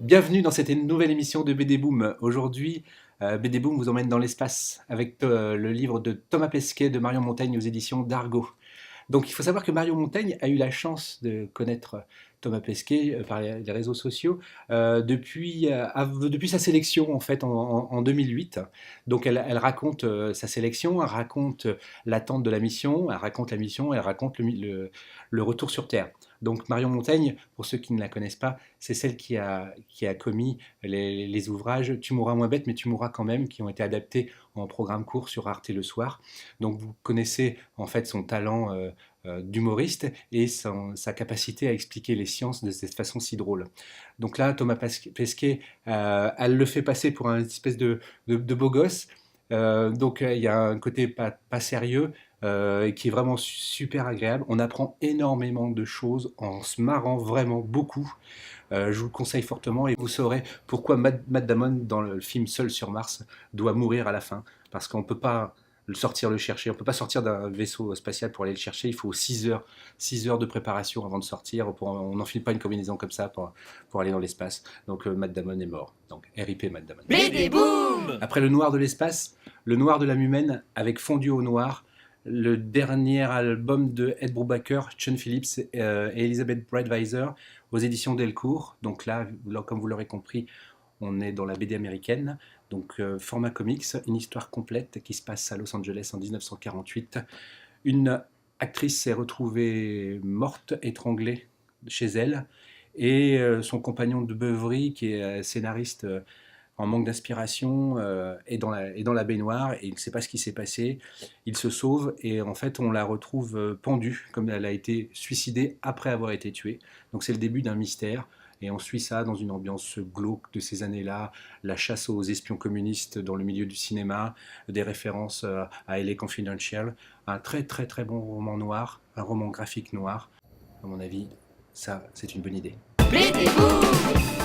Bienvenue dans cette nouvelle émission de BD Boom. Aujourd'hui, BD Boom vous emmène dans l'espace avec le livre de Thomas Pesquet de Marion Montaigne aux éditions d'Argo. Donc il faut savoir que Marion Montaigne a eu la chance de connaître Thomas Pesquet par les réseaux sociaux depuis sa sélection en fait en 2008. Donc elle raconte sa sélection, elle raconte l'attente de la mission, elle raconte la mission, elle raconte le retour sur Terre. Donc Marion Montaigne, pour ceux qui ne la connaissent pas, c'est celle qui a commis les ouvrages Tu mourras moins bête mais tu mourras quand même, qui ont été adaptés en programme court sur Arte le soir. Donc vous connaissez en fait son talent d'humoriste et sa capacité à expliquer les sciences de cette façon si drôle. Donc là, Thomas Pesquet, elle le fait passer pour un espèce de beau gosse. Il y a un côté pas sérieux qui est vraiment super agréable. On apprend énormément de choses en se marrant vraiment beaucoup. Je vous le conseille fortement et vous saurez pourquoi Matt Damon dans le film Seul sur Mars doit mourir à la fin. Parce qu'on ne peut pas le chercher, on ne peut pas sortir d'un vaisseau spatial pour aller le chercher, il faut 6 heures de préparation avant de sortir, on n'enfile pas une combinaison comme ça pour aller dans l'espace. Donc Matt Damon est mort, donc RIP Matt Damon. BD Boom. Après le noir de l'espace, le noir de l'âme humaine avec Fondu au noir, le dernier album de Ed Brubaker, Sean Phillips et Elizabeth Breitweiser aux éditions Delcourt. Donc là, comme vous l'aurez compris, on est dans la BD américaine, donc format comics, une histoire complète qui se passe à Los Angeles en 1948. Une actrice s'est retrouvée morte, étranglée chez elle, et son compagnon de beuverie, qui est scénariste en manque d'inspiration, est dans la baignoire et il ne sait pas ce qui s'est passé. Il se sauve et en fait on la retrouve pendue, comme elle a été suicidée après avoir été tuée. Donc c'est le début d'un mystère. Et on suit ça dans une ambiance glauque de ces années-là, la chasse aux espions communistes dans le milieu du cinéma, des références à LA Confidential. Un très très très bon roman noir, un roman graphique noir. À mon avis, ça c'est une bonne idée. BD Boom.